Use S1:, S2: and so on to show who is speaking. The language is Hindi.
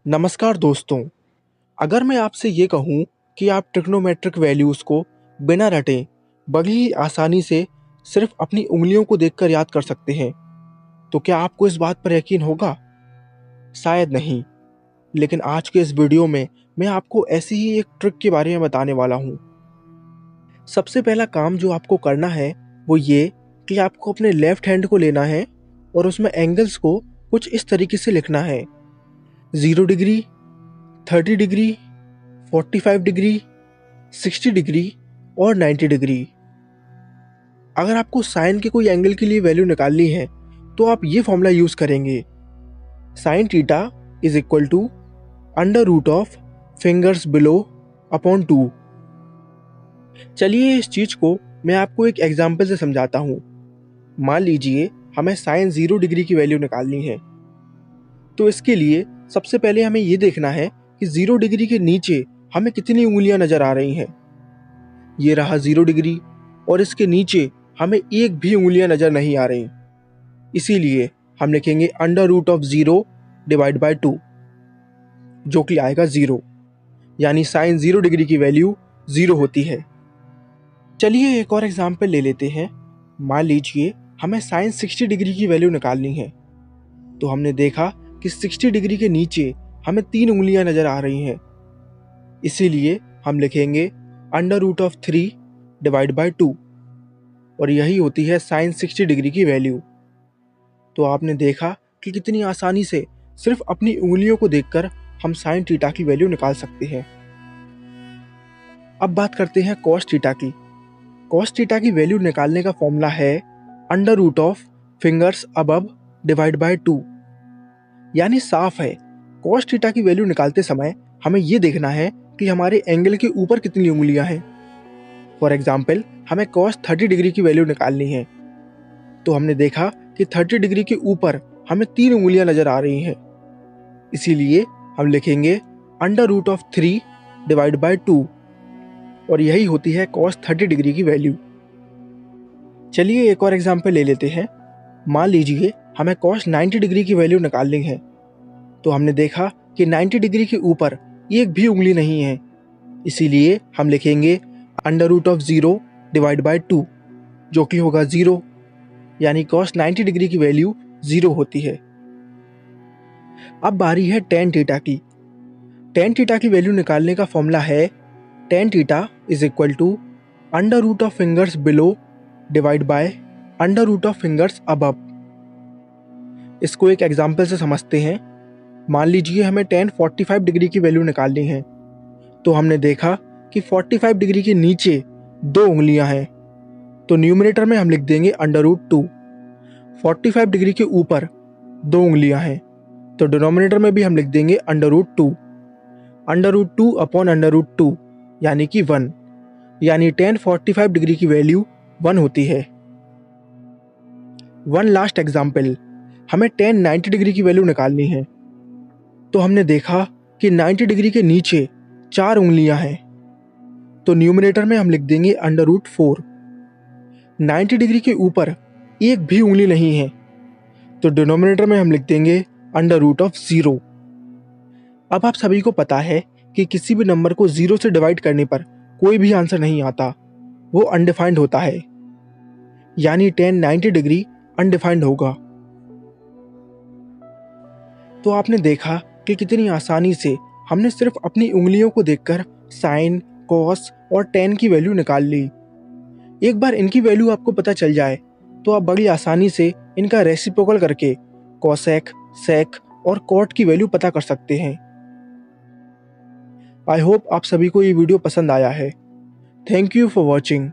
S1: नमस्कार दोस्तों। अगर मैं आपसे ये कहूँ कि आप ट्रिग्नोमेट्रिक वैल्यूज़ को बिना रटे बड़ी ही आसानी से सिर्फ अपनी उंगलियों को देखकर याद कर सकते हैं, तो क्या आपको इस बात पर यकीन होगा? शायद नहीं। लेकिन आज के इस वीडियो में मैं आपको ऐसी ही एक ट्रिक के बारे में बताने वाला हूँ। सबसे पहला काम जो आपको करना है वो ये कि आपको अपने लेफ्ट हैंड को लेना है और उसमें एंगल्स को कुछ इस तरीके से लिखना है: 0 डिग्री, 30 डिग्री, 45 डिग्री, 60 डिग्री और 90 डिग्री। अगर आपको साइन के कोई एंगल के लिए वैल्यू निकालनी है तो आप ये फॉर्मूला यूज़ करेंगे: sine theta is equal to under root of fingers below upon 2। चलिए इस चीज़ को मैं आपको एक एग्जाम्पल से समझाता हूँ। मान लीजिए हमें साइन 0 डिग्री की वैल्यू निकालनी है, तो इसके लिए सबसे पहले हमें ये देखना है कि 0 डिग्री के नीचे हमें कितनी उंगलियां नजर आ रही हैं। ये रहा 0 डिग्री और इसके नीचे हमें एक भी उंगलियां नजर नहीं आ रही। इसीलिए हम लिखेंगे under root of 0 divide by 2, जो कि आएगा 0, यानी साइन 0 डिग्री की वैल्यू 0 होती है। चलिए एक और एग्जाम्पल ले लेते हैं। मान लीजिए हमें साइन 60 डिग्री की वैल्यू निकालनी है, तो हमने देखा कि 60 डिग्री के नीचे हमें 3 उंगलियां नजर आ रही हैं। इसीलिए हम लिखेंगे under root of 3 divide by 2, और यही होती है साइन 60 डिग्री की वैल्यू। तो आपने देखा कि कितनी आसानी से सिर्फ अपनी उंगलियों को देखकर हम साइन थीटा की वैल्यू निकाल सकते हैं। अब बात करते हैं कॉस थीटा की। कॉस थीटा की वैल्यू निकालने का फॉर्मूला है under root of fingers above divide by 2। यानी साफ है, कॉस थीटा की वैल्यू निकालते समय हमें ये देखना है कि हमारे एंगल के ऊपर कितनी उंगलियां हैं। फॉर एग्जाम्पल हमें कॉस 30 डिग्री की वैल्यू निकालनी है, तो हमने देखा कि 30 डिग्री के ऊपर हमें 3 उंगलियां नजर आ रही हैं। इसीलिए हम लिखेंगे under root of 3 divide by 2, और यही होती है कॉस 30 डिग्री की वैल्यू। चलिए एक और एग्जाम्पल ले लेते हैं। मान लीजिए हमें कॉस 90 डिग्री की वैल्यू निकालनी है, तो हमने देखा कि 90 डिग्री के ऊपर एक भी उंगली नहीं है। इसीलिए हम लिखेंगे under root of 0 divide by 2, जो कि होगा 0, यानी कॉस 90 डिग्री की वैल्यू 0 होती है। अब बारी है टेन थीटा की। टेन थीटा की वैल्यू निकालने का फॉर्मूला है tan theta is equal to under root of fingers below divide by under root of fingers above. इसको एक एग्जाम्पल से समझते हैं। मान लीजिए हमें टेन 45 डिग्री की वैल्यू निकालनी है, तो हमने देखा कि 45 डिग्री के नीचे 2 उंगलियां हैं, तो न्यूमरेटर में हम लिख देंगे अंडर रूट 2। 45 डिग्री के ऊपर 2 उंगलियां हैं, तो डिनोमिनेटर में भी हम लिख देंगे under root 2। Under root 2 upon under root 2 यानी कि 1, यानी टेन 45 डिग्री की वैल्यू 1 होती है। वन लास्ट एग्जाम्पल, हमें टेन 90 डिग्री की वैल्यू निकालनी है, तो हमने देखा कि 90 डिग्री के नीचे 4 उंगलियां हैं, तो न्यूमरेटर में हम लिख देंगे अंडर रूट 4। 90 डिग्री के ऊपर एक भी उंगली नहीं है, तो डिनोमिनेटर में हम लिख देंगे अंडर रूट ऑफ 0। अब आप सभी को पता है कि किसी भी नंबर को 0 से डिवाइड करने पर कोई भी आंसर नहीं आता, वो अनडिफाइंड होता है, यानी टेन 90 डिग्री अनडिफाइंड होगा। तो आपने देखा कि कितनी आसानी से हमने सिर्फ अपनी उंगलियों को देखकर साइन, कॉस और टेन की वैल्यू निकाल ली। एक बार इनकी वैल्यू आपको पता चल जाए तो आप बड़ी आसानी से इनका रेसिप्रोकल करके कॉसेक, सेक और कॉट की वैल्यू पता कर सकते हैं। आई होप आप सभी को ये वीडियो पसंद आया है। Thank you for watching.